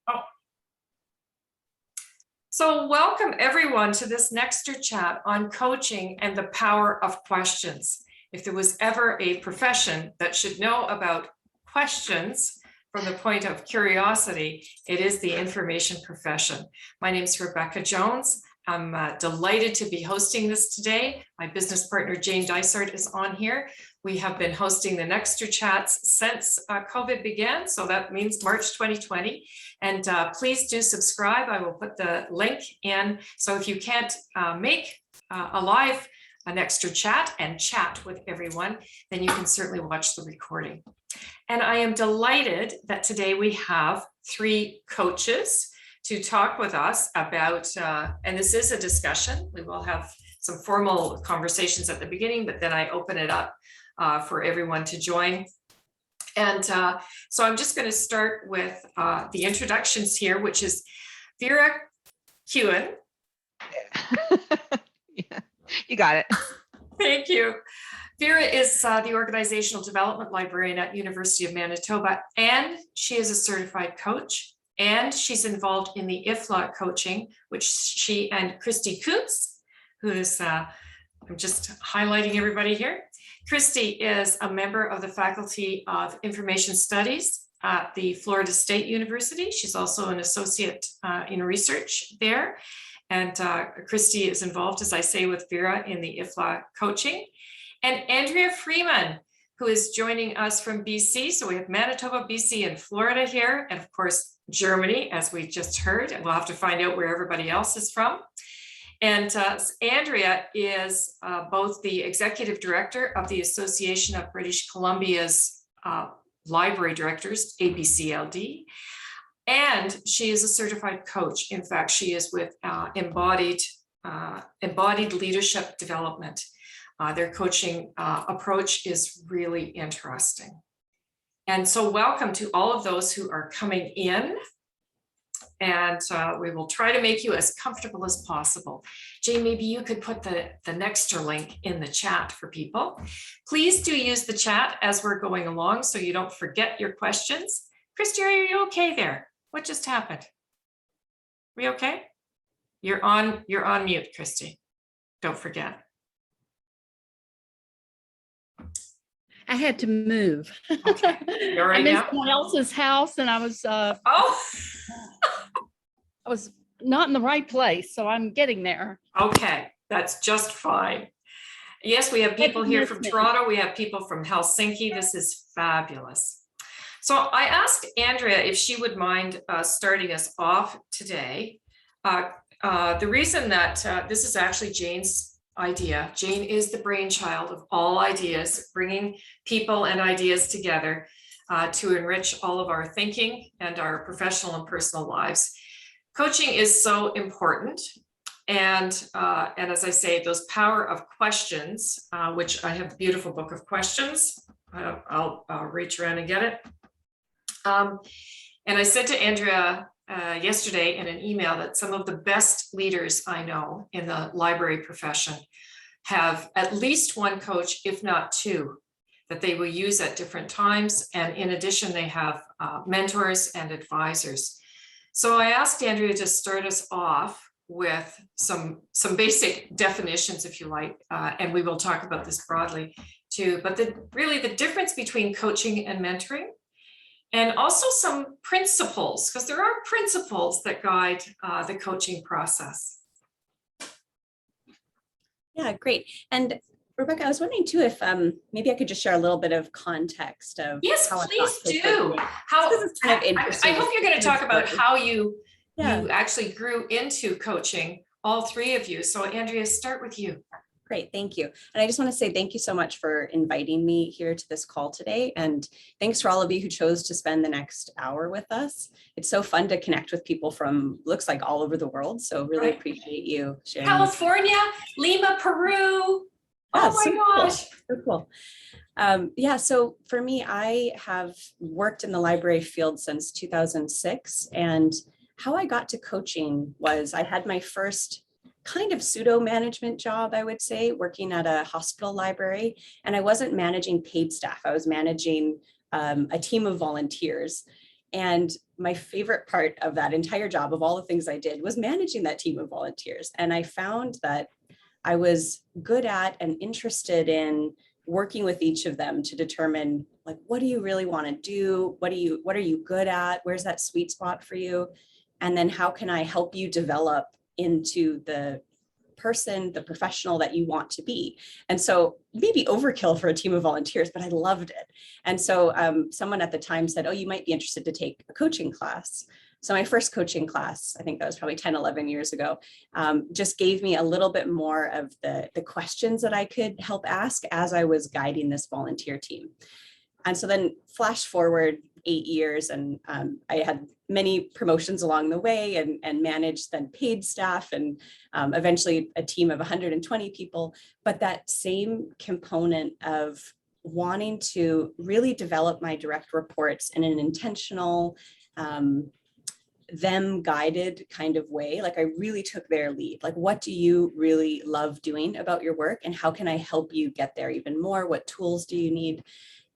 Oh. So welcome everyone to this Nexter chat on coaching and the power of questions. If there was ever a profession that should know about questions from the point of curiosity, it is the information profession. My name is Rebecca Jones. I'm delighted to be hosting this today. My business partner, Jane Dysart, is on here. We have been hosting the Nexter chats since COVID began, so that means March 2020. And please do subscribe. I will put the link in. So if you can't make a live Nexter chat and chat with everyone, then you can certainly watch the recording. And I am delighted that today we have three coaches to talk with us about, and this is a discussion. We will have some formal conversations at the beginning, but then I open it up for everyone to join. And so I'm just going to start with the introductions here, which is Vera Keown. Yeah, you got it. Thank you. Vera is the organizational development librarian at University of Manitoba, and she is a certified coach. And she's involved in the Ifla coaching, which she and Christie Koontz, who is, I'm just highlighting everybody here. Christie is a member of the Faculty of Information Studies at the Florida State University. She's also an associate in research there. And Christie is involved, as I say, with Vera in the Ifla coaching. And Andrea Freeman, who is joining us from BC. So we have Manitoba, BC, and Florida here. And of course, Germany, as we just heard, and we'll have to find out where everybody else is from. And Andrea is both the executive director of the Association of British Columbia's Library Directors, ABCLD, and she is a certified coach. In fact, she is with Embodied Leadership Development. Their coaching approach is really interesting. And so welcome to all of those who are coming in. And we will try to make you as comfortable as possible. Jane, maybe you could put the Nexter link in the chat for people. Please do use the chat as we're going along so you don't forget your questions. Christie, are you okay there? What just happened? We okay? You're on mute, Christie. Don't forget. I had to move. Okay. You're right I'm in now? someone else's house, and I was I was not in the right place, so I'm getting there. Okay, that's just fine. Yes, we have people here from Toronto. We have people from Helsinki. This is fabulous. So I asked Andrea if she would mind starting us off today. The reason that this is actually Jane's idea. Jane is the brainchild of all ideas, bringing people and ideas together to enrich all of our thinking and our professional and personal lives. Coaching is so important. And as I say, those power of questions, which I have a beautiful book of questions. I'll reach around and get it. And I said to Andrea yesterday in an email that some of the best leaders I know in the library profession have at least one coach, if not two, that they will use at different times. And in addition, they have mentors and advisors. So I asked Andrea to start us off with some basic definitions, if you like, and we will talk about this broadly too, but really the difference between coaching and mentoring. And also some principles, because there are principles that guide the coaching process. Yeah, great. And Rebecca, I was wondering too if maybe I could just share a little bit of context of yes, please do. How this is kind of interesting. I hope you're going to talk about how you actually grew into coaching, all three of you. So Andrea, start with you. Great, thank you. And I just want to say thank you so much for inviting me here to this call today. And thanks for all of you who chose to spend the next hour with us. It's so fun to connect with people from, looks like all over the world. So really appreciate you sharing. California, Lima, Peru. Oh my gosh. So cool. Yeah, so for me, I have worked in the library field since 2006. And how I got to coaching was I had my first kind of pseudo management job, I would say, working at a hospital library. And I wasn't managing paid staff. I was managing a team of volunteers. And my favorite part of that entire job, of all the things I did, was managing that team of volunteers. And I found that I was good at and interested in working with each of them to determine, like, what do you really want to do? What are you good at? Where's that sweet spot for you? And then how can I help you develop into the person, the professional that you want to be? And so maybe overkill for a team of volunteers, but I loved it. And so someone at the time said, oh, you might be interested to take a coaching class. So my first coaching class, I think that was probably 10, 11 years ago, just gave me a little bit more of the questions that I could help ask as I was guiding this volunteer team. And so then flash forward 8 years, and I had many promotions along the way, and managed then paid staff, and eventually a team of 120 people. But that same component of wanting to really develop my direct reports in an intentional, them guided kind of way. Like, I really took their lead. Like, what do you really love doing about your work, and how can I help you get there even more? What tools do you need?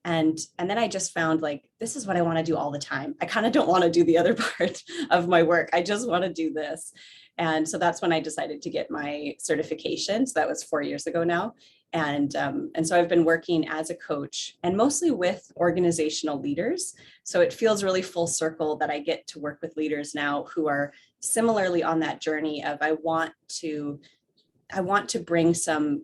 And then I just found, like, this is what I want to do all the time. I kind of don't want to do the other part of my work. I just want to do this. And so that's when I decided to get my certification. So that was 4 years ago now. And so I've been working as a coach, and mostly with organizational leaders. So it feels really full circle that I get to work with leaders now who are similarly on that journey of, I want to bring some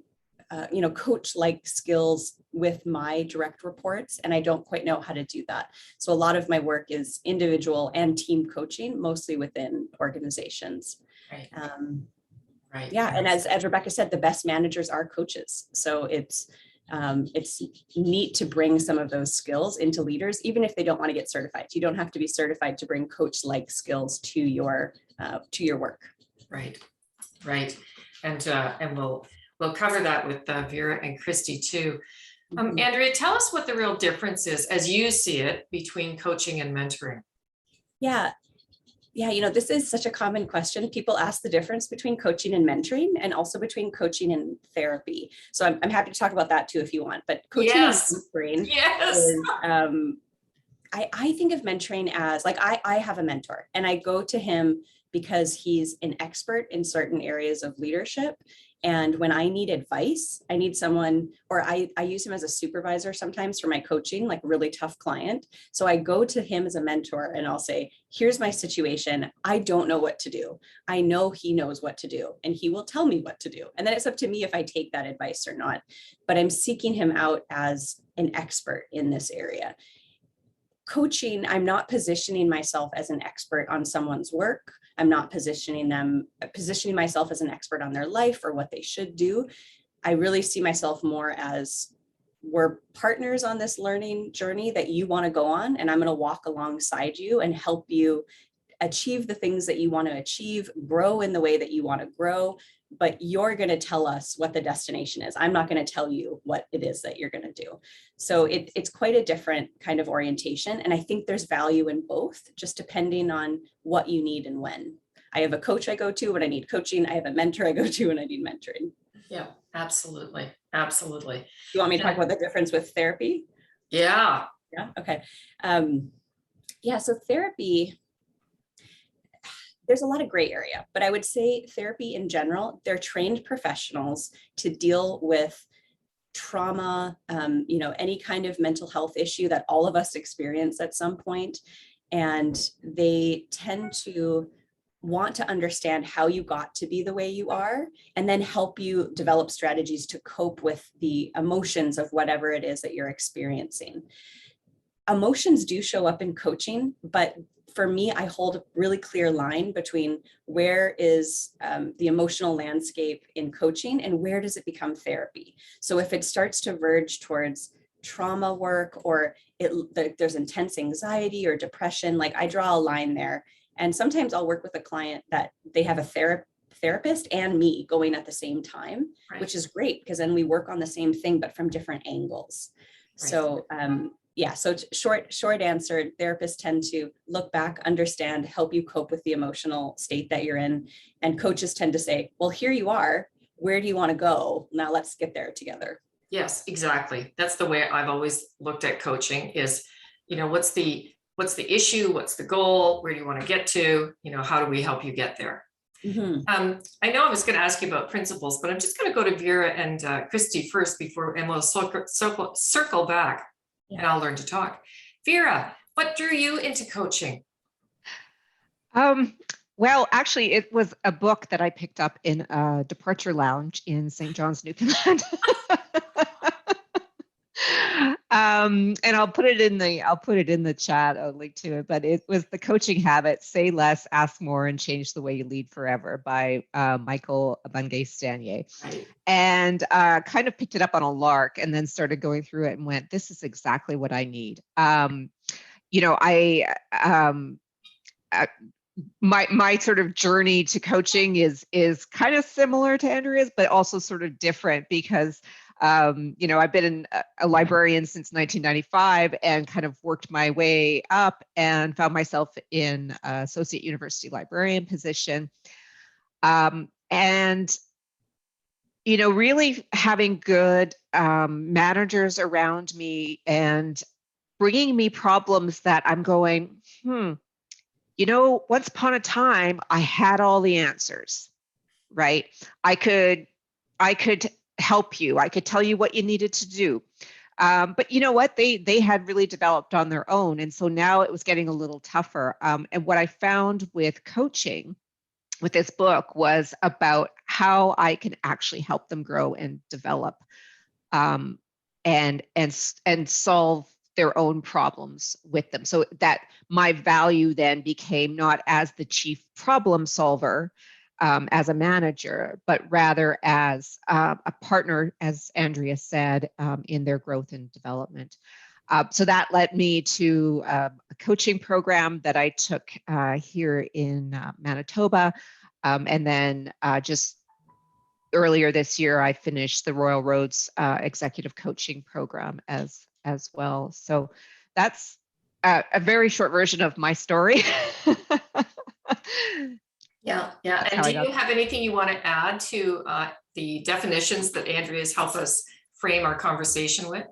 coach-like skills with my direct reports, and I don't quite know how to do that. So a lot of my work is individual and team coaching, mostly within organizations. Right. Right. Yeah, and as Rebecca said, the best managers are coaches. So it's neat to bring some of those skills into leaders, even if they don't want to get certified. You don't have to be certified to bring coach-like skills to your work. Right. And we'll cover that with Vera and Christie too. Andrea, tell us what the real difference is, as you see it, between coaching and mentoring. Yeah, this is such a common question. People ask the difference between coaching and mentoring, and also between coaching and therapy. So I'm happy to talk about that too if you want. But coaching and mentoring is, I think of mentoring as, like, I have a mentor, and I go to him because he's an expert in certain areas of leadership. And when I need advice, I need someone, or I use him as a supervisor sometimes for my coaching, like a really tough client. So I go to him as a mentor, and I'll say, here's my situation. I don't know what to do. I know he knows what to do, and he will tell me what to do. And then it's up to me if I take that advice or not. But I'm seeking him out as an expert in this area. Coaching, I'm not positioning myself as an expert on someone's work. I'm not positioning myself as an expert on their life or what they should do. I really see myself more as, we're partners on this learning journey that you want to go on, and I'm going to walk alongside you and help you achieve the things that you want to achieve, grow in the way that you want to grow, but you're going to tell us what the destination is. I'm not going to tell you what it is that you're going to do. So it's quite a different kind of orientation. And I think there's value in both, just depending on what you need and when. I have a coach I go to when I need coaching. I have a mentor I go to when I need mentoring. Yeah, absolutely. Absolutely. You want me to talk about the difference with therapy? Yeah. Yeah. Okay. So therapy, there's a lot of gray area, but I would say therapy in general, they're trained professionals to deal with trauma, any kind of mental health issue that all of us experience at some point. And they tend to want to understand how you got to be the way you are, and then help you develop strategies to cope with the emotions of whatever it is that you're experiencing. Emotions do show up in coaching, but for me, I hold a really clear line between where is the emotional landscape in coaching and where does it become therapy. So if it starts to verge towards trauma work, or there's intense anxiety or depression, like, I draw a line there. And sometimes I'll work with a client that they have a therapist and me going at the same time, right, which is great, because then we work on the same thing, but from different angles. Right. So so short answer, therapists tend to look back, understand, help you cope with the emotional state that you're in. And coaches tend to say, well, here you are. Where do you want to go? Now let's get there together. Yes, exactly. That's the way I've always looked at coaching is, what's the what's the issue? What's the goal? Where do you want to get to? You know, how do we help you get there? I know I was going to ask you about principles, but I'm just going to go to Vera and Christie first before, and we'll circle back and I'll learn to talk. Vera, what drew you into coaching? Well, actually, it was a book that I picked up in a departure lounge in St. John's, Newfoundland. And I'll put it in the chat. I'll link to it. But it was The Coaching Habit: Say Less, Ask More, and Change the Way You Lead Forever by Michael Bungay-Stanier. Right. And kind of picked it up on a lark, and then started going through it and went, "This is exactly what I need." My sort of journey to coaching is kind of similar to Andrea's, but also sort of different because I've been a librarian since 1995 and kind of worked my way up and found myself in associate university librarian position. Really having good managers around me and bringing me problems that I'm going, once upon a time, I had all the answers, right? I could help you. I could tell you what you needed to do. But you know what? They had really developed on their own. And so now it was getting a little tougher. And what I found with coaching with this book was about how I can actually help them grow and develop and solve their own problems with them. So that my value then became not as the chief problem solver, as a manager, but rather as a partner, as Andrea said, in their growth and development. So that led me to a coaching program that I took here in Manitoba. And then just earlier this year, I finished the Royal Roads executive coaching program as well. So that's a very short version of my story. Yeah. And do you have anything you want to add to the definitions that Andrea's helped us frame our conversation with?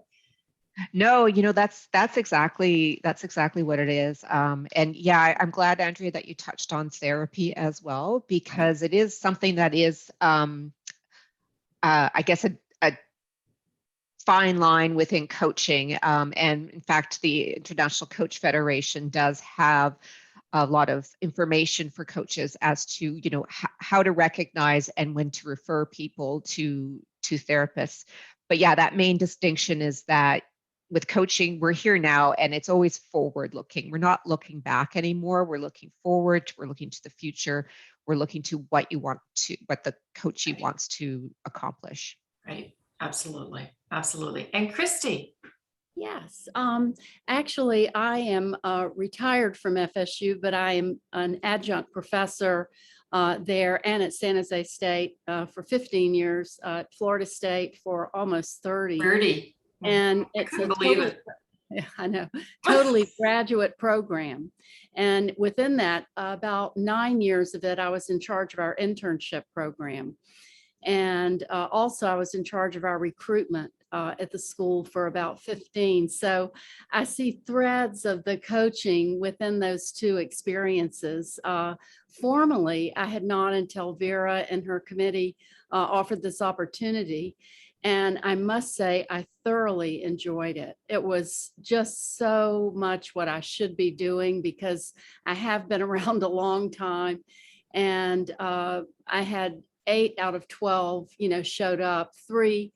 No, that's exactly what it is. And yeah, I'm glad, Andrea, that you touched on therapy as well, because it is something that is, I guess, a fine line within coaching. And in fact, the International Coach Federation does have a lot of information for coaches as to, how to recognize and when to refer people to therapists. But yeah, that main distinction is that with coaching, we're here now and it's always forward looking. We're not looking back anymore. We're looking forward. We're looking to the future. We're looking to what the coachee wants to accomplish. Right. Absolutely. And Christie. Yes. Actually, I am retired from FSU, but I am an adjunct professor there and at San Jose State for 15 years, at Florida State for almost 30. 30. And it's a totally graduate program. And within that, about 9 years of it, I was in charge of our internship program. And also I was in charge of our recruitment at the school for about 15. So I see threads of the coaching within those two experiences. Formally, I had not until Vera and her committee offered this opportunity. And I must say, I thoroughly enjoyed it. It was just so much what I should be doing because I have been around a long time. And I had 8 out of 12, showed up. 3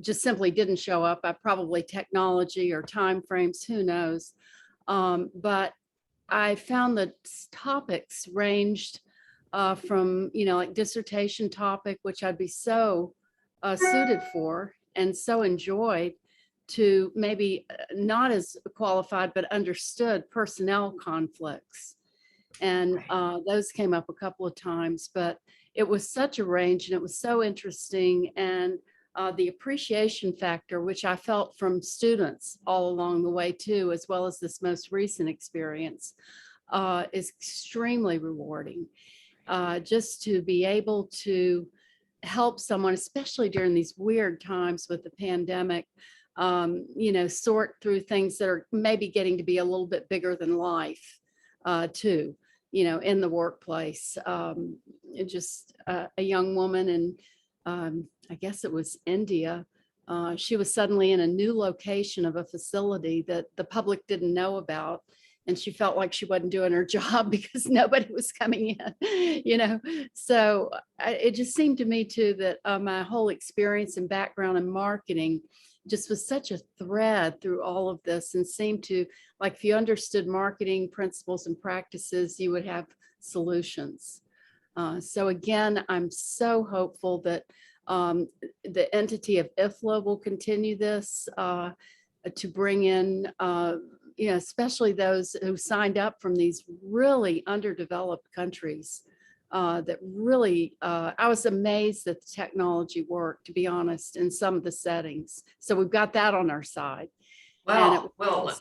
just simply didn't show up. Probably technology or time frames, who knows. But I found the topics ranged from, like dissertation topic, which I'd be so suited for and so enjoyed, to maybe not as qualified, but understood personnel conflicts. And those came up a couple of times, but it was such a range and it was so interesting. And the appreciation factor, which I felt from students all along the way too, as well as this most recent experience, is extremely rewarding. Just to be able to help someone, especially during these weird times with the pandemic, sort through things that are maybe getting to be a little bit bigger than life too, in the workplace. Just a young woman in, I guess it was India. She was suddenly in a new location of a facility that the public didn't know about. And she felt like she wasn't doing her job because nobody was coming in, So it just seemed to me too that my whole experience and background in marketing just was such a thread through all of this, and seemed to, like, if you understood marketing principles and practices, you would have solutions. So again, I'm so hopeful that the entity of Ifla will continue this to bring in, especially those who signed up from these really underdeveloped countries. That really, I was amazed that the technology worked, to be honest, in some of the settings. So we've got that on our side. Well,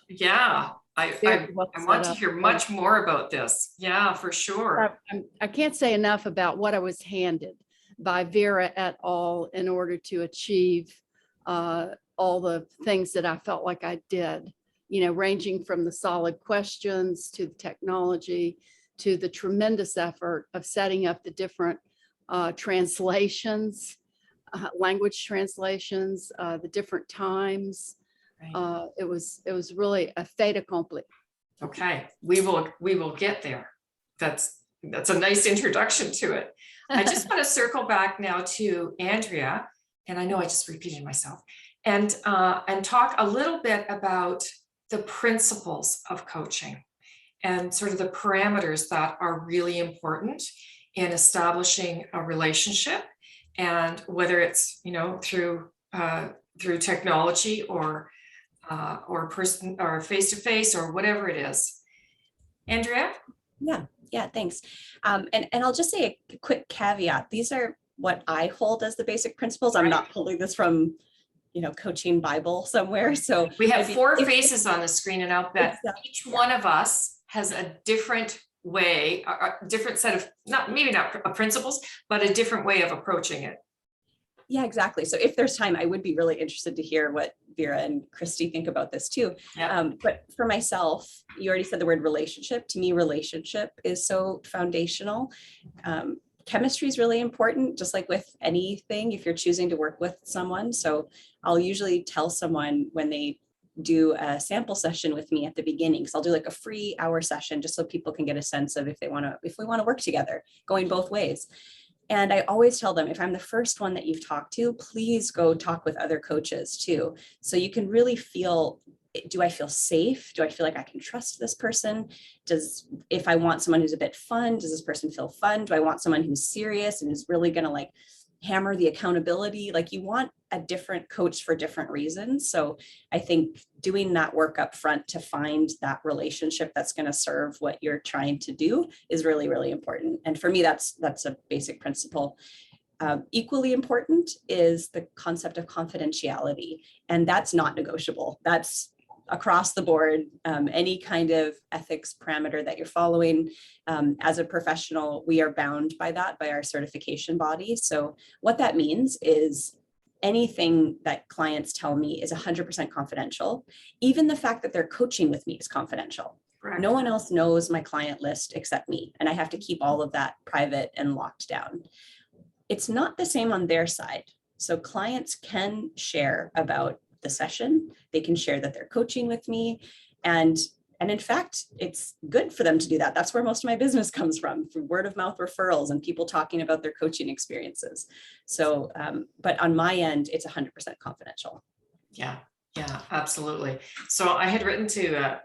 yeah, I want to hear much more about this. Yeah, for sure. I can't say enough about what I was handed by Vera et al. In order to achieve all the things that I felt like I did, ranging from the solid questions to the technology, to the tremendous effort of setting up the different translations, language translations, the different times. Right. It was really a fait accompli. Okay, we will get there. That's a nice introduction to it. I just want to circle back now to Andrea, and I know I just repeated myself, and talk a little bit about the principles of coaching and sort of the parameters that are really important in establishing a relationship, and whether it's through technology or person or face-to-face or whatever it is. Andrea? Yeah, thanks. And I'll just say a quick caveat. These are what I hold as the basic principles. I'm not pulling this from coaching Bible somewhere. So we have four faces on the screen, and I'll bet each one of us has a different way, a different set of, maybe not principles, but a different way of approaching it. Yeah, exactly. So if there's time, I would be really interested to hear what Vera and Christie think about this too. Yeah. But for myself, you already said the word relationship. To me, relationship is so foundational. Chemistry is really important, just like with anything, if you're choosing to work with someone. So I'll usually tell someone when they do a sample session with me at the beginning, because I'll do like a free hour session just so people can get a sense of if we want to work together, going both ways. And I always tell them, if I'm the first one that you've talked to, please go talk with other coaches too. So you can really feel, do I feel safe? Do I feel like I can trust this person? If I want someone who's a bit fun, does this person feel fun? Do I want someone who's serious and is really going to like hammer the accountability? Like, you want a different coach for different reasons. So I think doing that work up front to find that relationship that's going to serve what you're trying to do is really, really important. And for me, that's a basic principle. Equally important is the concept of confidentiality, and that's not negotiable. That's across the board. Any kind of ethics parameter that you're following as a professional, we are bound by that, by our certification body. So what that means is anything that clients tell me is 100% confidential. Even the fact that they're coaching with me is confidential. Correct. No one else knows my client list except me, and I have to keep all of that private and locked down. It's not the same on their side. So clients can share about the session. They can share that they're coaching with me. And in fact, it's good for them to do that. That's where most of my business comes from word of mouth referrals and people talking about their coaching experiences. So, but on my end, it's 100% confidential. Yeah, absolutely. So I had written to,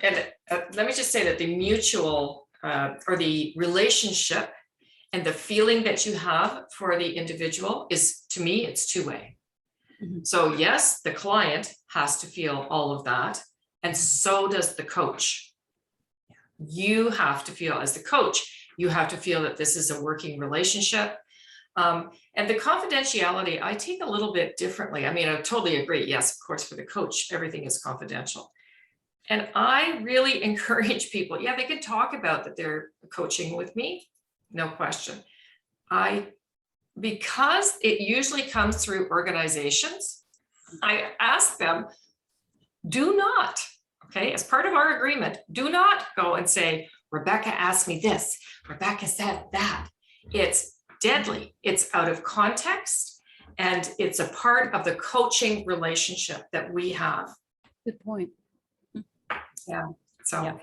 let me just say that the mutual or the relationship and the feeling that you have for the individual is, to me, it's two-way. Mm-hmm. So yes, the client has to feel all of that, and so does the coach. You have to feel, as the coach, you have to feel that this is a working relationship. And the confidentiality, I take a little bit differently. I mean, I totally agree. Yes, of course, for the coach, everything is confidential. And I really encourage people, they can talk about that they're coaching with me, no question. Because it usually comes through organizations, I ask them, do not, okay, as part of our agreement, do not go and say, Rebecca asked me this, Rebecca said that. It's deadly, it's out of context, and it's a part of the coaching relationship that we have. Good point. Yeah, so Yeah.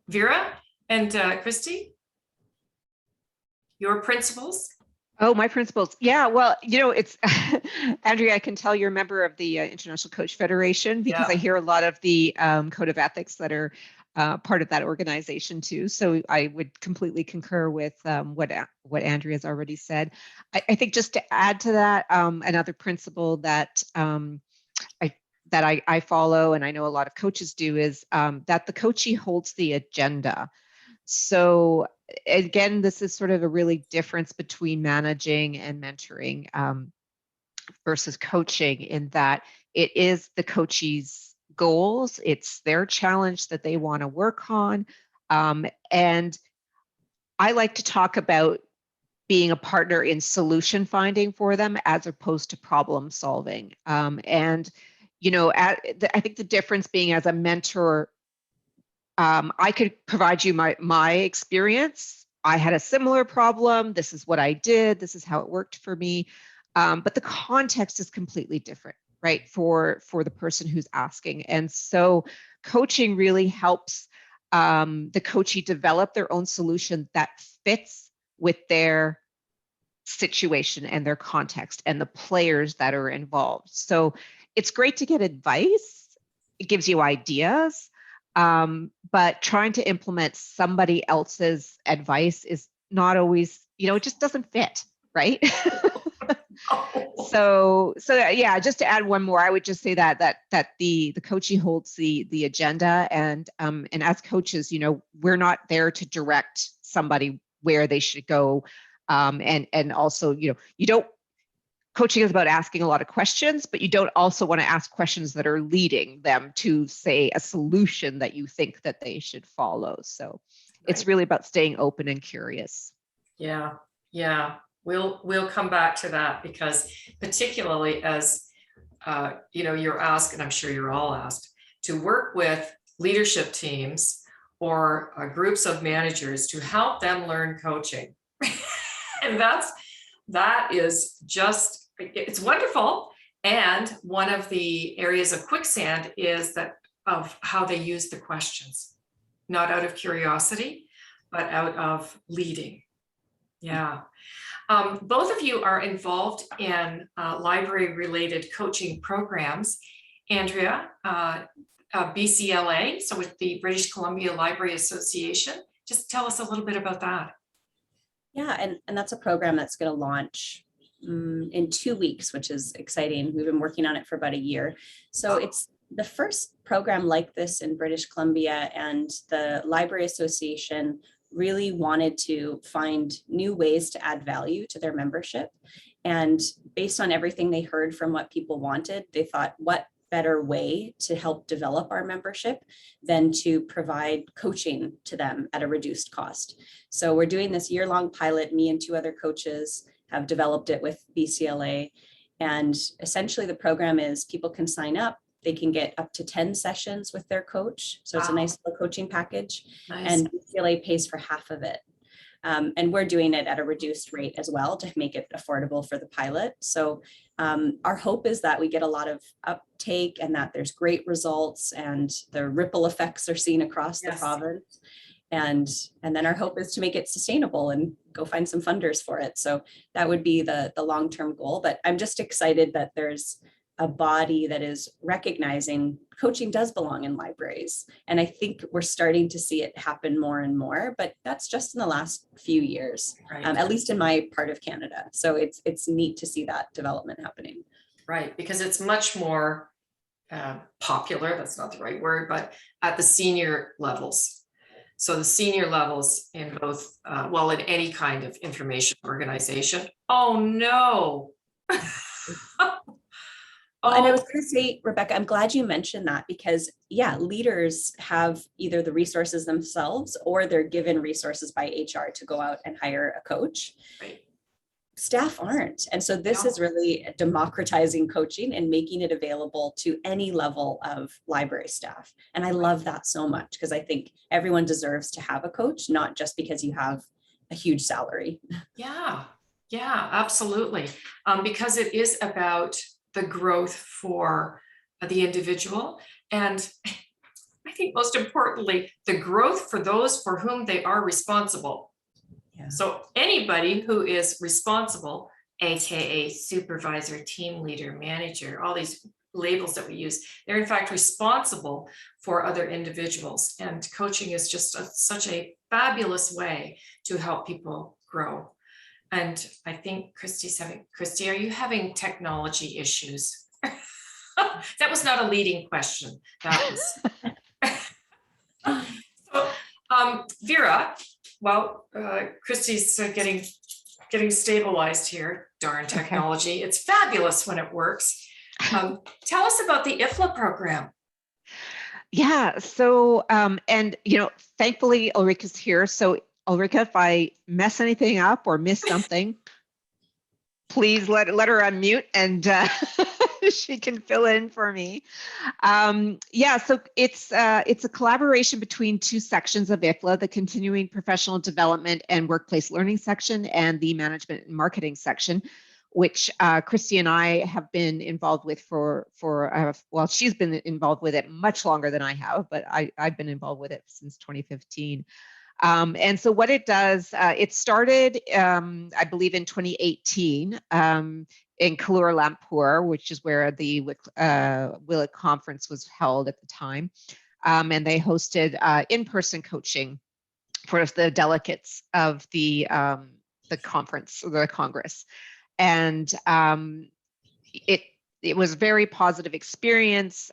Vera and Christie, your principles? Oh, my principles. Yeah, well, it's Andrea, I can tell you're a member of the International Coach Federation because I hear a lot of the code of ethics that are part of that organization too. So I would completely concur with what Andrea's already said. I think just to add to that, another principle that I follow, and I know a lot of coaches do, is that the coachee holds the agenda. So again, this is sort of a really difference between managing and mentoring versus coaching, in that it is the coachee's goals, it's their challenge that they want to work on. And I like to talk about being a partner in solution finding for them as opposed to problem solving. I think the difference being, as a mentor, I could provide you my experience. I had a similar problem. This is what I did. This is how it worked for me. But the context is completely different, right, for the person who's asking. And so coaching really helps the coachee develop their own solution that fits with their situation and their context and the players that are involved. So it's great to get advice. It gives you ideas. But trying to implement somebody else's advice is not always, it just doesn't fit, right? So yeah, just to add one more, I would just say that the coachee holds the agenda, and as coaches, we're not there to direct somebody where they should go, and also, you don't. Coaching is about asking a lot of questions, but you don't also want to ask questions that are leading them to, say, a solution that you think that they should follow. So it's really about staying open and curious. Yeah. We'll come back to that, because particularly as you're asked, and I'm sure you're all asked, to work with leadership teams or groups of managers to help them learn coaching. And that is just, it's wonderful. And one of the areas of quicksand is that of how they use the questions, not out of curiosity, but out of leading. Yeah. Both of you are involved in library-related coaching programs. Andrea, BCLA, so with the British Columbia Library Association. Just tell us a little bit about that. Yeah, and that's a program that's going to launch in 2 weeks, which is exciting. We've been working on it for about a year. So it's the first program like this in British Columbia, and the Library Association really wanted to find new ways to add value to their membership. And based on everything they heard from what people wanted, they thought, what better way to help develop our membership than to provide coaching to them at a reduced cost. So we're doing this year-long pilot. Me and 2 other coaches have developed it with BCLA. And essentially the program is people can sign up. They can get up to 10 sessions with their coach. So it's a nice little coaching package. Nice. And BCLA pays for half of it. And we're doing it at a reduced rate as well to make it affordable for the pilot. So our hope is that we get a lot of uptake and that there's great results and the ripple effects are seen across the province. And then our hope is to make it sustainable and go find some funders for it. So that would be the long-term goal. But I'm just excited that there's a body that is recognizing coaching does belong in libraries. And I think we're starting to see it happen more and more, but that's just in the last few years, at least in my part of Canada. So it's neat to see that development happening. Right, because it's much more popular, that's not the right word, but at the senior levels. So the senior levels in both, in any kind of information organization. Oh no. And I was going to say, Rebecca, I'm glad you mentioned that because, leaders have either the resources themselves or they're given resources by HR to go out and hire a coach. Right. staff aren't. And so this is really democratizing coaching and making it available to any level of library staff. And I love that so much, because I think everyone deserves to have a coach, not just because you have a huge salary. Yeah, yeah, absolutely. Because it is about the growth for the individual. And I think most importantly, the growth for those for whom they are responsible. Yeah. So anybody who is responsible, AKA supervisor, team leader, manager, all these labels that we use, they're in fact responsible for other individuals. And coaching is just such a fabulous way to help people grow. And I think Christie, are you having technology issues? That was not a leading question. That was. So, Vera, well, Christie's getting stabilized here. Darn technology. Okay. It's fabulous when it works. Tell us about the Ifla program. Yeah. So, and thankfully Ulrika's here. So Ulrika, if I mess anything up or miss something, please let her unmute and she can fill in for me. Yeah, so it's a collaboration between two sections of Ifla, the continuing professional development and workplace learning section and the management and marketing section, which Christie and I have been involved with for well, she's been involved with it much longer than I have, but I've been involved with it since 2015. And so what it does, it started, I believe, in 2018 in Kuala Lumpur, which is where the Willet conference was held at the time. And they hosted in-person coaching for the delegates of the conference or the Congress. And it was a very positive experience.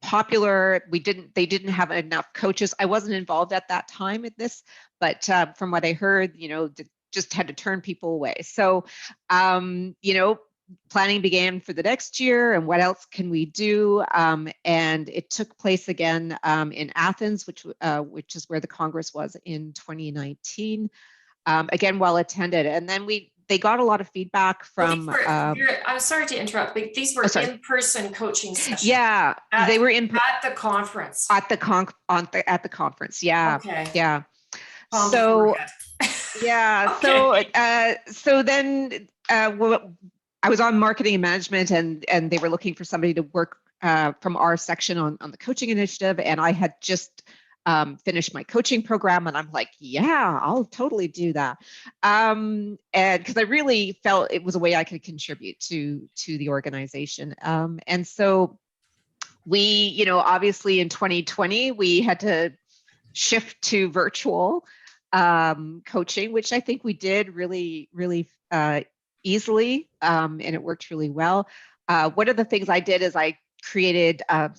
Popular. They didn't have enough coaches. I wasn't involved at that time at this, but from what I heard, just had to turn people away. So, planning began for the next year and what else can we do? And it took place again in Athens, which is where the Congress was in 2019. Again, well attended. And then they got a lot of feedback from. I'm sorry to interrupt, but these were in-person coaching sessions. Yeah, they were at the conference. At the conference, yeah. Okay. Yeah. So yeah. Okay. So then I was on marketing and management, and they were looking for somebody to work from our section on the coaching initiative, and I had just finished my coaching program, and I'm like, yeah, I'll totally do that. And because I really felt it was a way I could contribute to the organization. And so we, obviously in 2020, we had to shift to virtual coaching, which I think we did really, really easily, and it worked really well. One of the things I did is I created a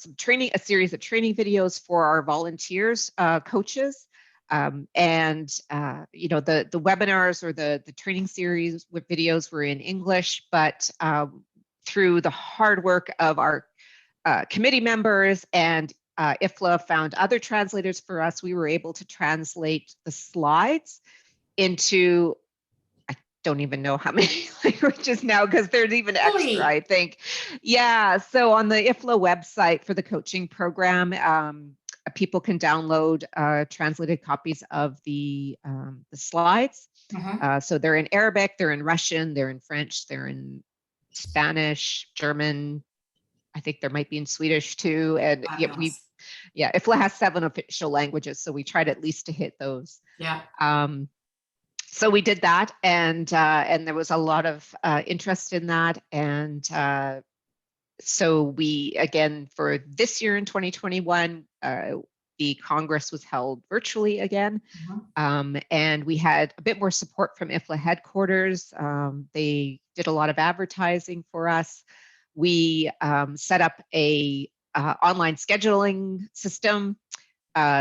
series of training videos for our volunteers, coaches, and the webinars or the training series with videos were in English, but through the hard work of our committee members and Ifla found other translators for us, we were able to translate the slides into, don't even know how many languages now, because there's even extra, I think. Yeah, so on the Ifla website for the coaching program, people can download translated copies of the slides. So they're in Arabic, they're in Russian, they're in French, they're in Spanish, German. I think there might be in Swedish too. And Ifla has 7 official languages, so we tried at least to hit those. Yeah. So we did that, and there was a lot of interest in that, and so we, again, for this year in 2021, the Congress was held virtually again, and we had a bit more support from Ifla headquarters. They did a lot of advertising for us. We set up a online scheduling system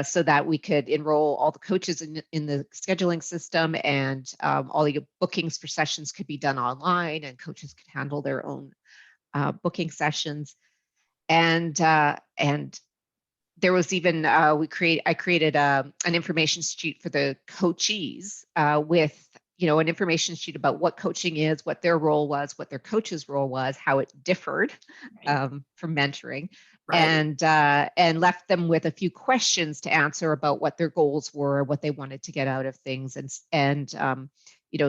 so that we could enroll all the coaches in the scheduling system, and all the bookings for sessions could be done online, and coaches could handle their own booking sessions. And there was even I created an information sheet for the coachees with an information sheet about what coaching is, what their role was, what their coach's role was, how it differed from mentoring, and left them with a few questions to answer about what their goals were, what they wanted to get out of things, and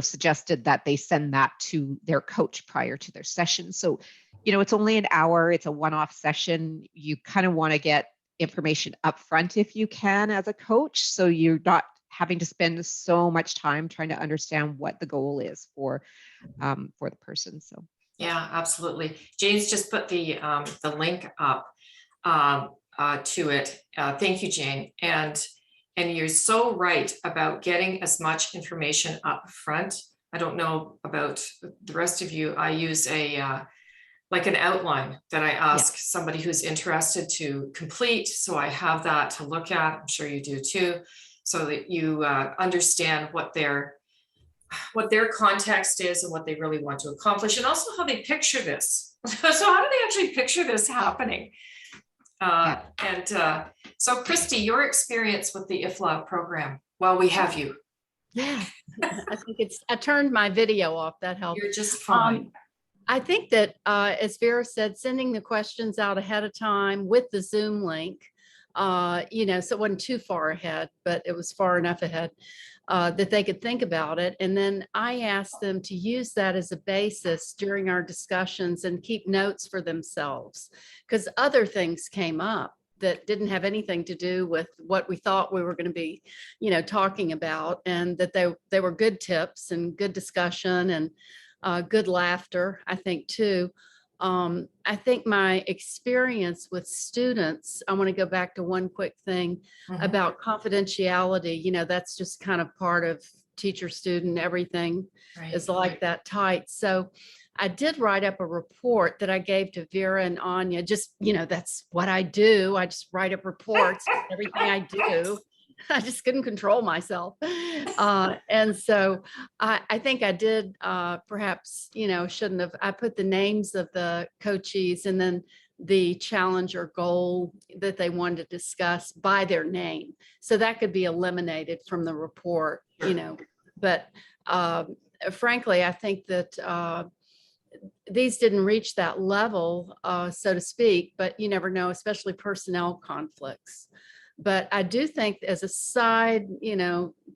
suggested that they send that to their coach prior to their session. So, it's only an hour. It's a one-off session. You kind of want to get information up front if you can as a coach, so you're not having to spend so much time trying to understand what the goal is for the person. So yeah, absolutely. Jane's just put the link up to it. Thank you, Jane. And you're so right about getting as much information up front. I don't know about the rest of you. I use like an outline that I ask somebody who's interested to complete. So I have that to look at. I'm sure you do too, so that you understand what their context is and what they really want to accomplish, and also how they picture this. So how do they actually picture this happening? So Christie, your experience with the Ifla program while we have you. Yeah, I think I turned my video off. That helped. You're just fine. I think that, as Vera said, sending the questions out ahead of time with the Zoom link, so it wasn't too far ahead, but it was far enough ahead that they could think about it. And then I asked them to use that as a basis during our discussions and keep notes for themselves, because other things came up that didn't have anything to do with what we thought we were going to be, talking about, and that they were good tips and good discussion and good laughter, I think, too. I think my experience with students, I want to go back to one quick thing about confidentiality. That's just kind of part of teacher, student, everything is like that tight. So I did write up a report that I gave to Vera and Anya. Just, that's what I do. I just write up reports, everything I do. I just couldn't control myself. And so I think I did perhaps, shouldn't have. I put the names of the coachees and then the challenge or goal that they wanted to discuss by their name. So that could be eliminated from the report, But frankly, I think that these didn't reach that level, so to speak, but you never know, especially personnel conflicts. But I do think as a side,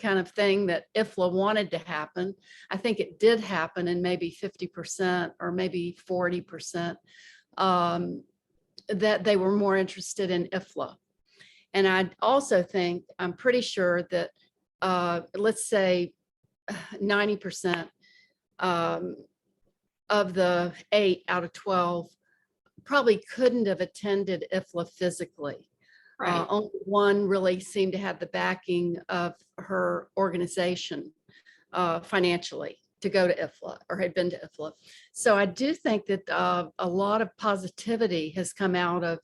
kind of thing that Ifla wanted to happen, I think it did happen in maybe 50% or maybe 40%, that they were more interested in Ifla. And I also think, I'm pretty sure that, let's say 90% of the 8 out of 12 probably couldn't have attended Ifla physically. Only one really seemed to have the backing of her organization financially to go to Ifla, or had been to Ifla. So I do think that a lot of positivity has come out of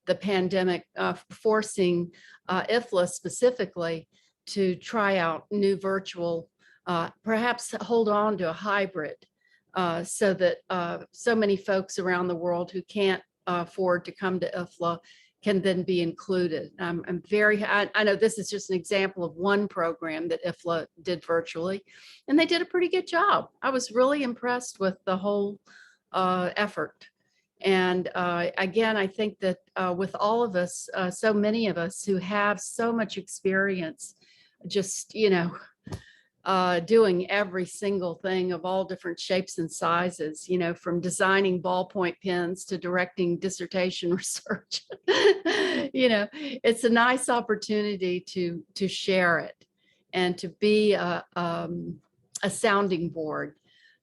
the pandemic, forcing Ifla specifically to try out new virtual, perhaps hold on to a hybrid, so that so many folks around the world who can't afford to come to Ifla can then be included. I'm very, I know this is just an example of one program that Ifla did virtually, and they did a pretty good job. I was really impressed with the whole effort. And again, I think that with all of us, so many of us who have so much experience, just, doing every single thing of all different shapes and sizes, from designing ballpoint pens to directing dissertation research. It's a nice opportunity to share it and to be a sounding board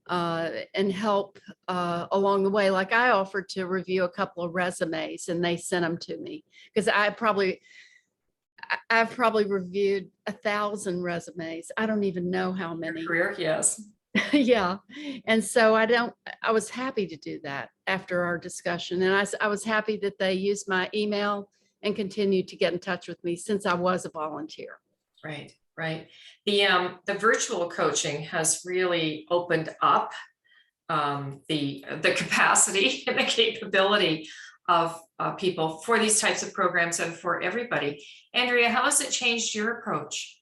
and help along the way. Like I offered to review a couple of resumes and they sent them to me, because I've probably reviewed 1,000 resumes. I don't even know how many. Career, yes. Yeah. And so I was happy to do that after our discussion. And I was happy that they used my email and continued to get in touch with me since I was a volunteer. Right. The virtual coaching has really opened up the capacity and the capability of people for these types of programs and for everybody. Andrea, how has it changed your approach?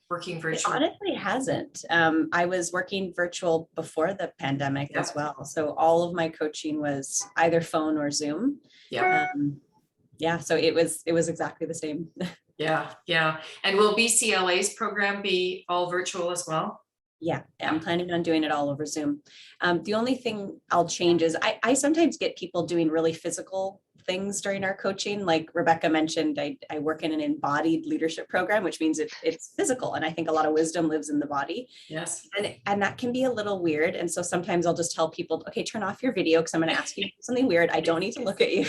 working It virtual? honestly hasn't. I was working virtual before the pandemic as Yep. well. So all of my coaching was either phone or Zoom. Yeah, Yeah, so it was exactly the same. yeah, yeah. And will BCLA's program be all virtual as well? Yeah, I'm planning on doing it all over Zoom. The only thing I'll change is I sometimes get people doing really physical things during our coaching. Like Rebecca mentioned, I work in an embodied leadership program, which means it's physical. And I think a lot of wisdom lives in the body. Yes. And that can be a little weird. And so sometimes I'll just tell people, okay, turn off your video because I'm going to ask you something weird. I don't need to look at you.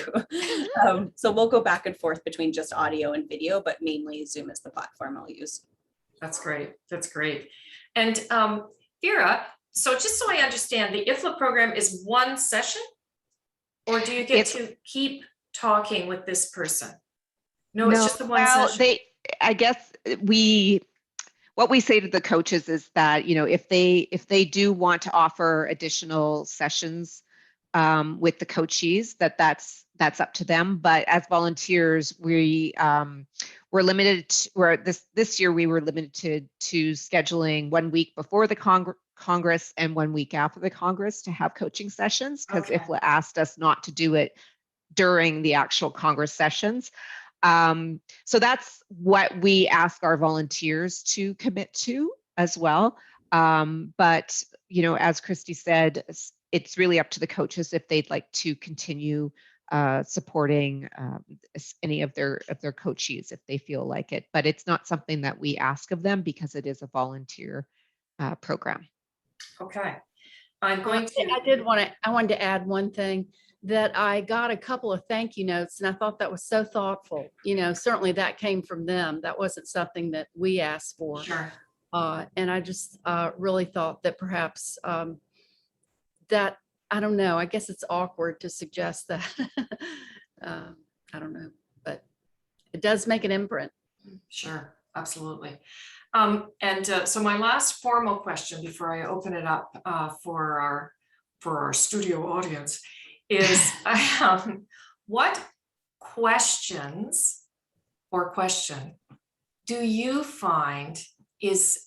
So we'll go back and forth between just audio and video, but mainly Zoom is the platform I'll use. That's great. That's great. And Vera, so just so I understand, the Ifla program is one session, or do you get to keep talking with this person? No, it's just the one session. I guess what we say to the coaches is that, you know, if they do want to offer additional sessions with the coachees, that's up to them. But as volunteers, we're limited. This year we were limited to scheduling 1 week before the Congress and 1 week after the Congress to have coaching sessions, because Ifla asked us not to do it during the actual Congress sessions. So that's what we ask our volunteers to commit to as well. But, you know, as Christie said, it's really up to the coaches if they'd like to continue supporting any of their coachees if they feel like it. But it's not something that we ask of them because it is a volunteer program. Okay. I'm going to. I wanted to add one thing, that I got a couple of thank you notes and I thought that was so thoughtful. You know, certainly that came from them. That wasn't something that we asked for. Sure. And I just really thought that perhaps that, I don't know, I guess it's awkward to suggest that. I don't know, but it does make an imprint. Sure, absolutely. So my last formal question before I open it up for our studio audience is what questions or question do you find is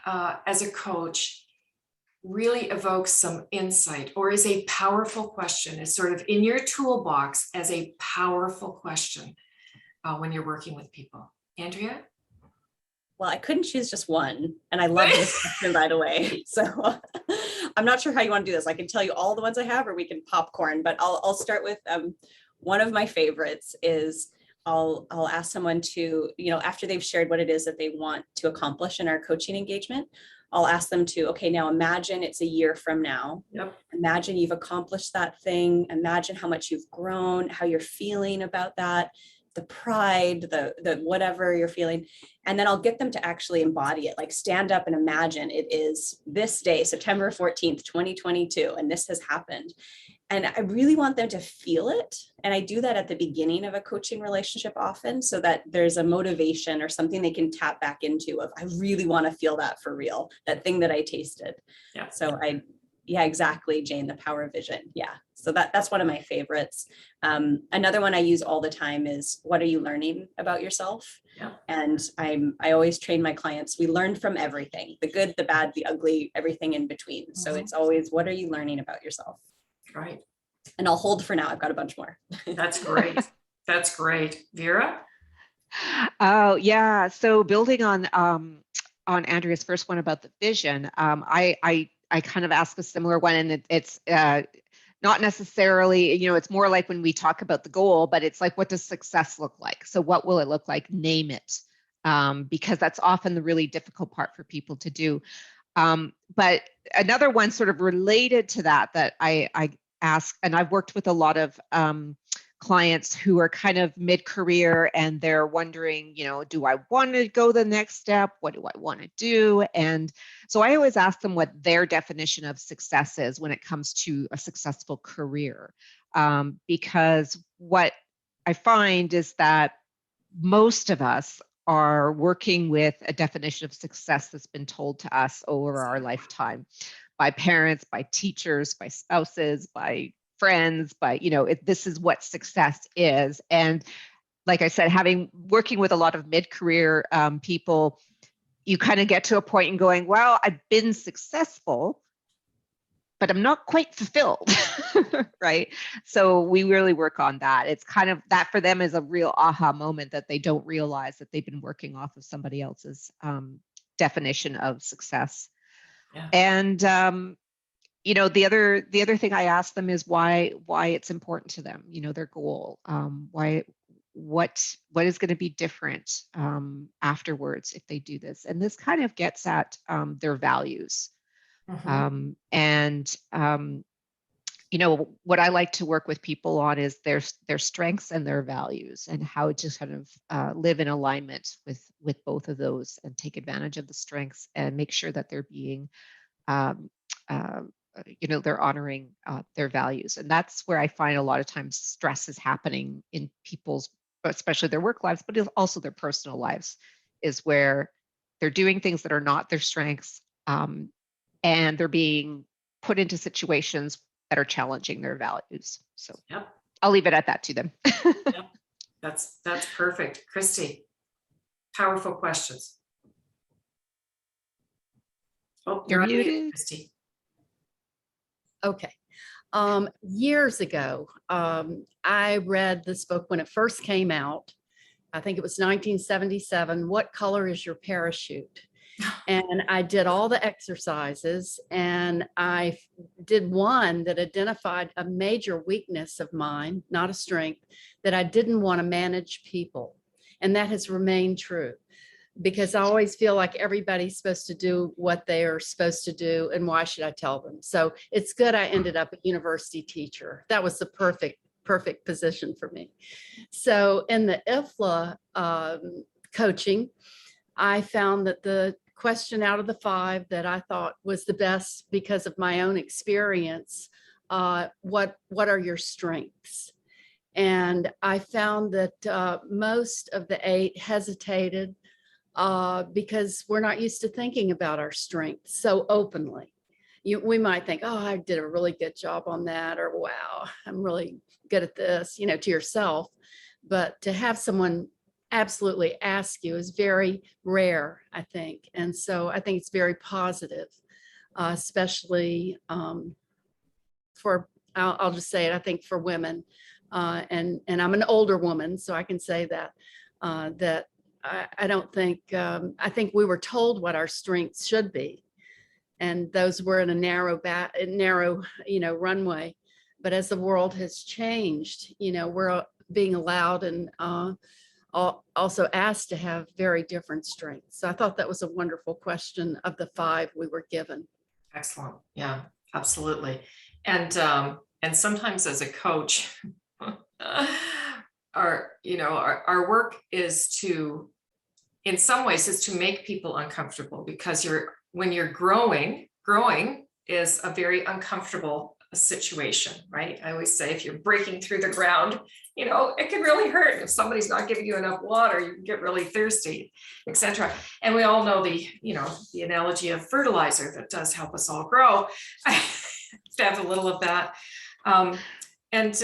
as a coach really evokes some insight, or is a powerful question, is sort of in your toolbox as a powerful question when you're working with people? Andrea? Well, I couldn't choose just one, and I love this question right away. So I'm not sure how you want to do this. I can tell you all the ones I have, or we can popcorn, but I'll start with one of my favorites is I'll ask someone to, you know, after they've shared what it is that they want to accomplish in our coaching engagement, I'll ask them to, okay, now imagine it's a year from now. Yep. Imagine you've accomplished that thing. Imagine how much you've grown, how you're feeling about that, the pride, the whatever you're feeling. And then I'll get them to actually embody it, like stand up and imagine it is this day, September 14th, 2022, and this has happened. And I really want them to feel it. And I do that at the beginning of a coaching relationship often, so that there's a motivation or something they can tap back into of, I really want to feel that for real, that thing that I tasted. Yeah. So yeah, exactly, Jane, the power of vision. Yeah. So that's one of my favorites. Another one I use all the time is, what are you learning about yourself? Yeah. And I always train my clients, we learn from everything, the good, the bad, the ugly, everything in between. Mm-hmm. So it's always, what are you learning about yourself? Right. And I'll hold for now. I've got a bunch more. That's great. That's great. Vera? Oh, yeah. So building on Andrea's first one about the vision, I kind of ask a similar one, and it's not necessarily, you know, it's more like when we talk about the goal, but it's like, what does success look like? So what will it look like? Name it, because that's often the really difficult part for people to do. But another one sort of related to that I ask, and I've worked with a lot of clients who are kind of mid-career and they're wondering, you know, do I want to go the next step? What do I want to do? And so I always ask them what their definition of success is when it comes to a successful career. Because what I find is that most of us are working with a definition of success that's been told to us over our lifetime by parents, by teachers, by spouses, by friends, by, you know, this is what success is. And like I said, working with a lot of mid-career people, you kind of get to a point and going, well, I've been successful, but I'm not quite fulfilled, right? So we really work on that. It's kind of that for them is a real aha moment that they don't realize that they've been working off of somebody else's definition of success. Yeah. And the other thing I ask them is why it's important to them, their goal, what is going to be different afterwards if they do this. And this kind of gets at their values. Mhm. What I like to work with people on is their strengths and their values, and how to kind of live in alignment with both of those, and take advantage of the strengths and make sure that they're being they're honoring their values. And that's where I find a lot of times stress is happening in people's, especially their work lives, but also their personal lives, is where they're doing things that are not their strengths, and they're being put into situations that are challenging their values. So Yep. I'll leave it at that to them. Yep. That's perfect. Christie, powerful questions. Oh, You're on mute, muted. Christie. Okay. Years ago, I read this book when it first came out. I think it was 1977. What color is your parachute? And I did all the exercises, and I did one that identified a major weakness of mine, not a strength, that I didn't want to manage people. And that has remained true, because I always feel like everybody's supposed to do what they are supposed to do, and why should I tell them? So it's good I ended up a university teacher. That was the perfect position for me. So in the Ifla coaching, I found that the question out of the 5 that I thought was the best because of my own experience, what are your strengths? And I found that most of the 8 hesitated because we're not used to thinking about our strengths so openly. We might think, oh, I did a really good job on that, or wow, I'm really good at this, to yourself. But to have someone absolutely ask you is very rare, I think. And so I think it's very positive, especially for, I'll just say it, I think for women. And I'm an older woman, so I can say that, that I don't think, I think we were told what our strengths should be. And those were in a narrow, runway. But as the world has changed, we're being allowed and also asked to have very different strengths. So I thought that was a wonderful question of the 5 we were given. Excellent. Yeah, absolutely. And sometimes as a coach, our work is to, in some ways, is to make people uncomfortable, because when you're growing is a very uncomfortable situation, right? I always say, if you're breaking through the ground, it can really hurt. If somebody's not giving you enough water, you can get really thirsty, etc. And we all know the analogy of fertilizer that does help us all grow. I have a little of that. And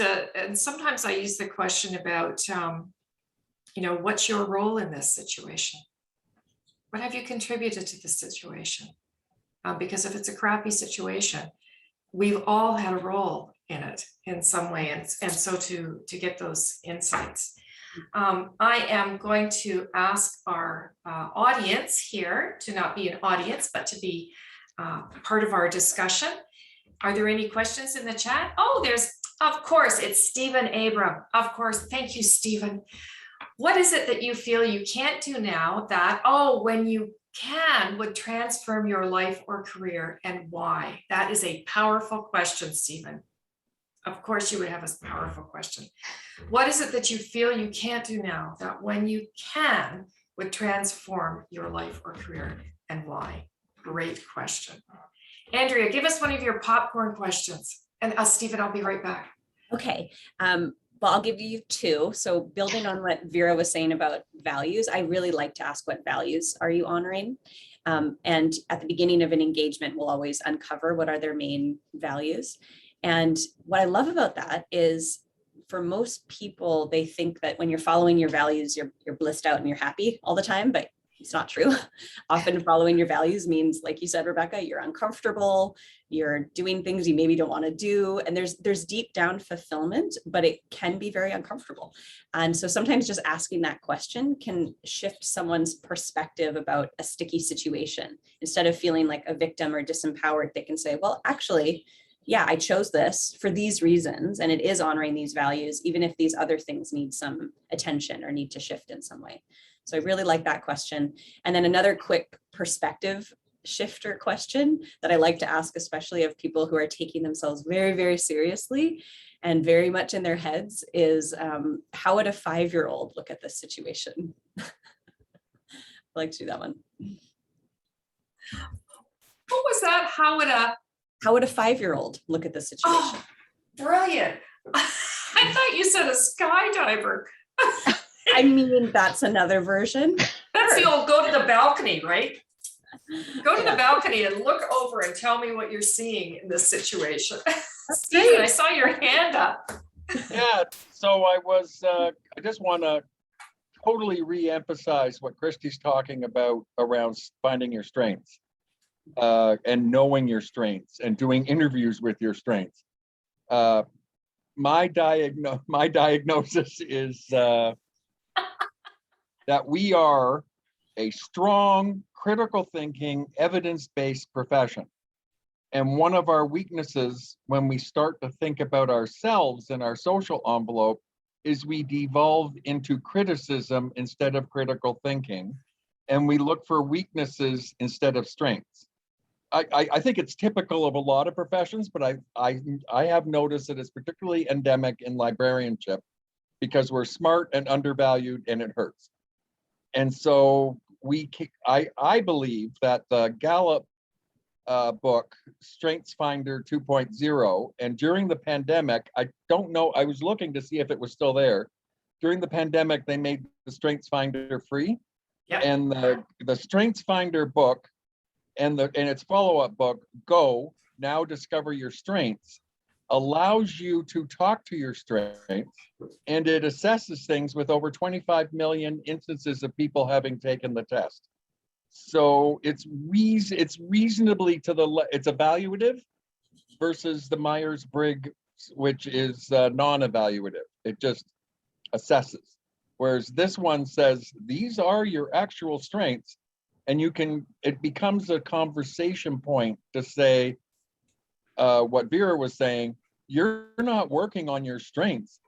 sometimes I use the question about, what's your role in this situation? What have you contributed to this situation? Because if it's a crappy situation, we've all had a role in it in some way. And so to get those insights. I am going to ask our audience here to not be an audience, but to be part of our discussion. Are there any questions in the chat? Oh, of course, it's Stephen Abram. Of course, thank you, Stephen. What is it that you feel you can't do now that, when you can, would transform your life or career, and why? That is a powerful question, Stephen. Of course, you would have a powerful question. What is it that you feel you can't do now that, when you can, would transform your life or career, and why? Great question. Andrea, give us one of your popcorn questions. And Stephen, I'll be right back. Okay. Well, I'll give you 2. So building on what Vera was saying about values, I really like to ask, what values are you honoring? And at the beginning of an engagement, we'll always uncover what are their main values. And what I love about that is, for most people, they think that when you're following your values, you're blissed out and you're happy all the time. But It's not true. Often following your values means, like you said, Rebecca, you're uncomfortable, you're doing things you maybe don't want to do. And there's deep down fulfillment, but it can be very uncomfortable. And so sometimes just asking that question can shift someone's perspective about a sticky situation. Instead of feeling like a victim or disempowered, they can say, well, actually, yeah, I chose this for these reasons, and it is honoring these values, even if these other things need some attention or need to shift in some way. So I really like that question. And then another quick perspective shifter question that I like to ask, especially of people who are taking themselves very, very seriously and very much in their heads, is how would a 5-year-old look at this situation? I like to do that one. What was that? How would a 5-year-old look at this situation? Oh, brilliant. I thought you said a skydiver. I mean, that's another version. That's the old go to the balcony, right? Go to the balcony and look over and tell me what you're seeing in this situation. Stephen, I saw your hand up. Yeah, so I just want to totally re-emphasize what Christie's talking about around finding your strengths and knowing your strengths and doing interviews with your strengths. My diagnosis is that we are a strong, critical thinking, evidence-based profession. And one of our weaknesses when we start to think about ourselves and our social envelope is we devolve into criticism instead of critical thinking. And we look for weaknesses instead of strengths. I think it's typical of a lot of professions, but I have noticed that it's particularly endemic in librarianship because we're smart and undervalued and it hurts. And so I believe that the Gallup book, Strengths Finder 2.0, and during the pandemic, I don't know, I was looking to see if it was still there. During the pandemic, they made the Strengths Finder free. Yep. And the Strengths Finder book and its follow-up book, Go, Now Discover Your Strengths, allows you to talk to your strengths, and it assesses things with over 25 million instances of people having taken the test. So it's reasonably it's evaluative versus the Myers-Briggs, which is non-evaluative. It just assesses. Whereas this one says, these are your actual strengths, and it becomes a conversation point to say, what Vera was saying, you're not working on your strengths.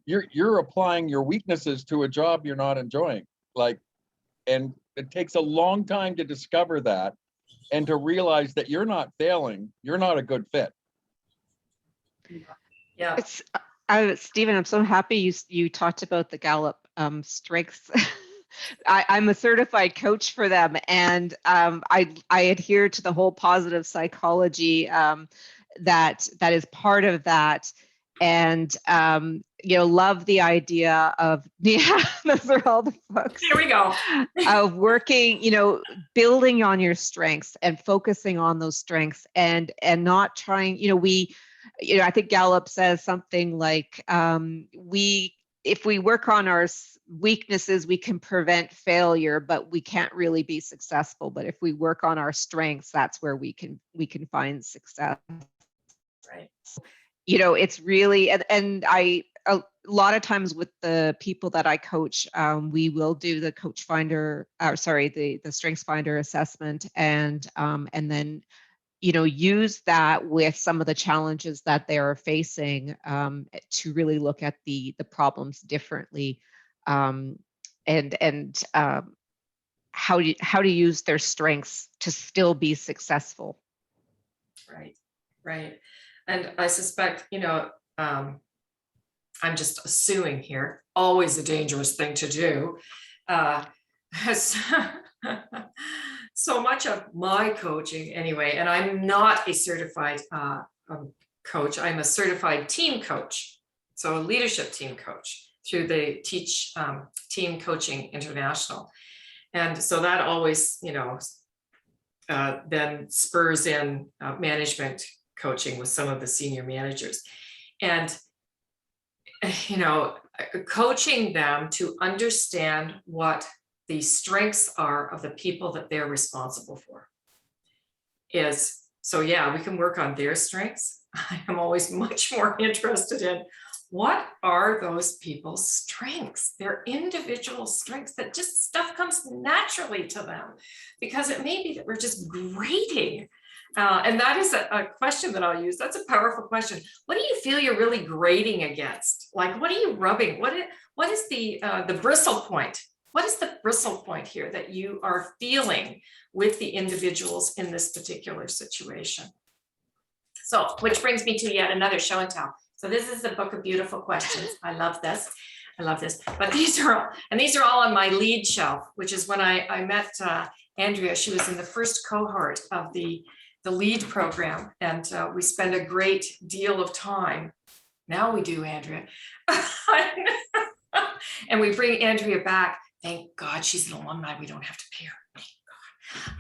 You're applying your weaknesses to a job you're not enjoying. And it takes a long time to discover that and to realize that you're not failing, you're not a good fit. Yeah. Stephen, I'm so happy you talked about the Gallup strengths. I'm a certified coach for them, and I adhere to the whole positive psychology that is part of that, and love the idea of those are all the books. Here we go. Of working, building on your strengths and focusing on those strengths and not trying. I think Gallup says something like if we work on our weaknesses, we can prevent failure, but we can't really be successful. But if we work on our strengths, that's where we can find success. Right. It's really, and a lot of times with the people that I coach, we will do the the Strengths Finder assessment, and then use that with some of the challenges that they are facing to really look at the problems differently, and how to use their strengths to still be successful. Right. And I suspect, I'm just assuming here, always a dangerous thing to do. So much of my coaching anyway, and I'm not a certified coach, I'm a certified team coach. So a leadership team coach through the Teach Team Coaching International. And so that always, then spurs in management coaching with some of the senior managers. And, coaching them to understand what the strengths are of the people that they're responsible for. So yeah, we can work on their strengths. I am always much more interested in what are those people's strengths, their individual strengths, that just stuff comes naturally to them, because it may be that we're just grating. And that is a question that I'll use. That's a powerful question. What do you feel you're really grating against? Like, what are you rubbing? What is the bristle point? What is the bristle point here that you are feeling with the individuals in this particular situation? So, which brings me to yet another show and tell. So this is the book of beautiful questions. I love this. I love this. But these are all on my lead shelf, which is when I met Andrea. She was in the first cohort of the lead program, and we spend a great deal of time. Now we do, Andrea. And we bring Andrea back. Thank God she's an alumni. We don't have to pay her. Thank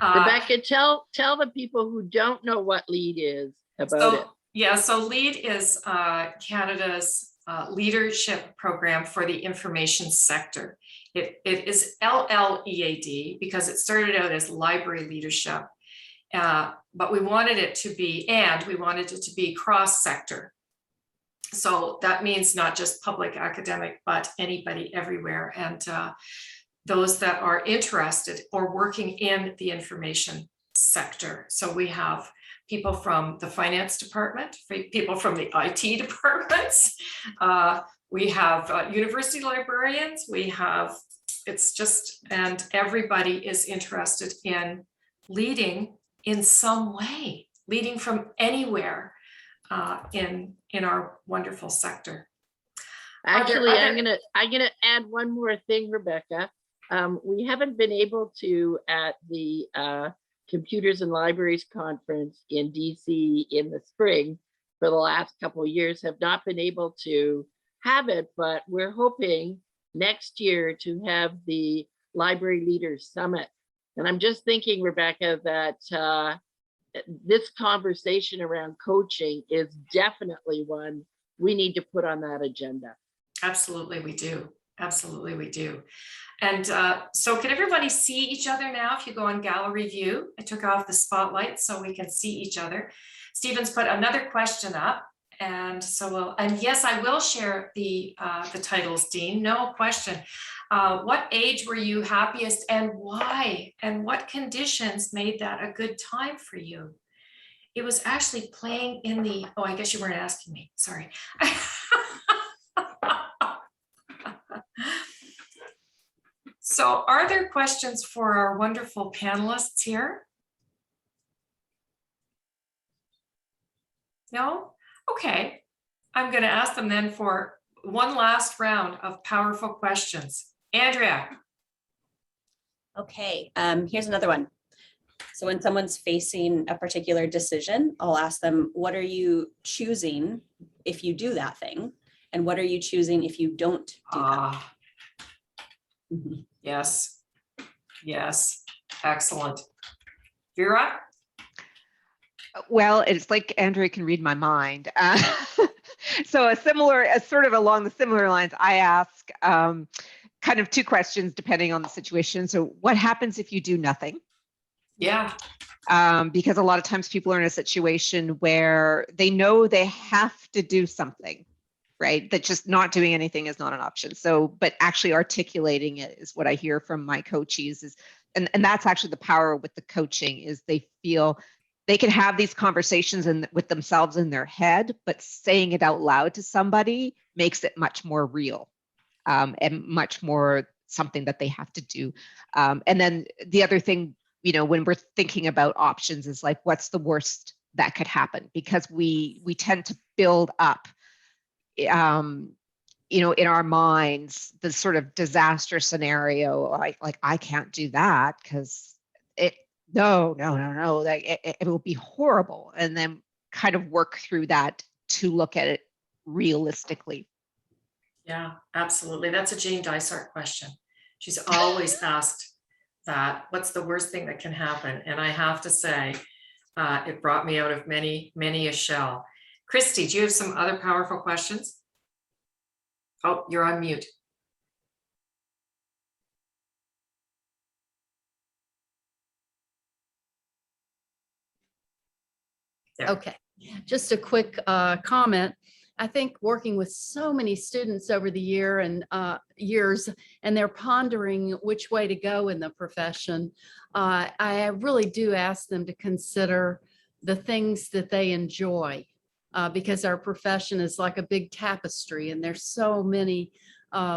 God. Rebecca, tell the people who don't know what LEAD is about it. Yeah, so LEAD is Canada's leadership program for the information sector. It is LLEAD because it started out as library leadership, but we wanted it to be cross-sector. So that means not just public academic, but anybody everywhere. And those that are interested or working in the information sector. So we have people from the finance department, people from the IT departments. We have university librarians. And everybody is interested in leading in some way, leading from anywhere in our wonderful sector. Actually, I'm gonna add one more thing, Rebecca. We haven't been able to, at the Computers and Libraries Conference in DC in the spring for the last couple of years, have not been able to have it, but we're hoping next year to have the Library Leaders Summit. And I'm just thinking, Rebecca, that this conversation around coaching is definitely one we need to put on that agenda. Absolutely, we do. Absolutely, we do. And so can everybody see each other now? If you go on gallery view, I took off the spotlight so we can see each other. Stephen's put another question up. And so yes, I will share the titles, Dean, no question. What age were you happiest and why? And what conditions made that a good time for you? It was actually playing in the, oh, I guess you weren't asking me, sorry. So are there questions for our wonderful panelists here? No? Okay. I'm going to ask them then for one last round of powerful questions. Andrea. Okay, here's another one. So when someone's facing a particular decision, I'll ask them, what are you choosing if you do that thing? And what are you choosing if you don't do that? Mhm. Yes. Yes. Excellent. Vera? Well, it's like Andrea can read my mind. So sort of along the similar lines, I ask kind of two questions depending on the situation. So what happens if you do nothing? Yeah. Because a lot of times people are in a situation where they know they have to do something, right? That just not doing anything is not an option. So, but actually articulating it is what I hear from my coachees is, and that's actually the power with the coaching is they feel they can have these conversations with themselves in their head, but saying it out loud to somebody makes it much more real and much more something that they have to do. And then the other thing, when we're thinking about options is like, what's the worst that could happen? Because we tend to build up, in our minds, the sort of disaster scenario, like I can't do that because no, it will be horrible. And then kind of work through that to look at it realistically. Yeah, absolutely. That's a Jane Dysart question. She's always asked that, what's the worst thing that can happen? And I have to say, it brought me out of many, many a shell. Christie, do you have some other powerful questions? Oh, you're on mute. Yeah. Okay, just a quick comment. I think working with so many students over the years, and they're pondering which way to go in the profession, I really do ask them to consider the things that they enjoy, because our profession is like a big tapestry, and there's so many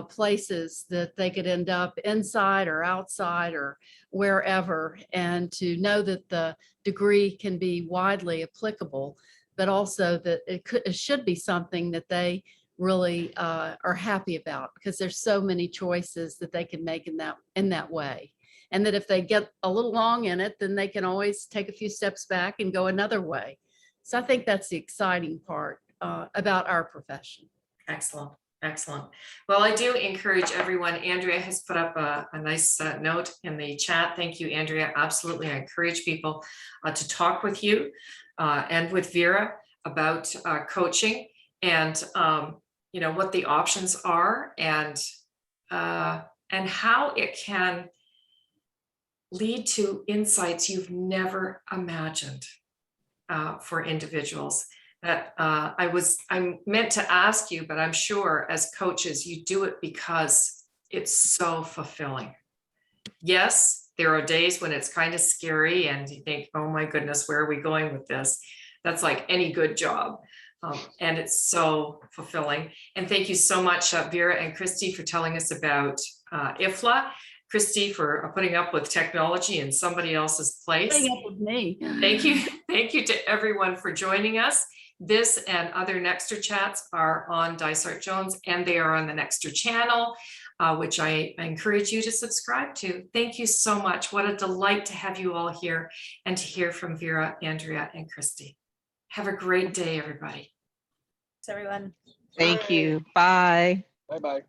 places that they could end up inside or outside or wherever, and to know that the degree can be widely applicable, but also that it should be something that they really are happy about, because there's so many choices that they can make in that way. And that if they get a little long in it, then they can always take a few steps back and go another way. So I think that's the exciting part about our profession. Excellent. Excellent. Well, I do encourage everyone. Andrea has put up a nice note in the chat. Thank you, Andrea. Absolutely. I encourage people to talk with you and with Vera about coaching and, you know, what the options are and how it can lead to insights you've never imagined for individuals. That I'm meant to ask you, but I'm sure as coaches, you do it because it's so fulfilling. Yes, there are days when it's kind of scary and you think, oh my goodness, where are we going with this? That's like any good job. And it's so fulfilling. And thank you so much, Vera and Christie, for telling us about Ifla. Christie for putting up with technology in somebody else's place. Putting up with me. Thank you. Thank you to everyone for joining us. This and other Nexter chats are on Dysart Jones, and they are on the Nexter channel, which I encourage you to subscribe to. Thank you so much. What a delight to have you all here and to hear from Vera, Andrea, and Christie. Have a great day, everybody. Thanks, everyone. Thank you. Bye. Bye-bye.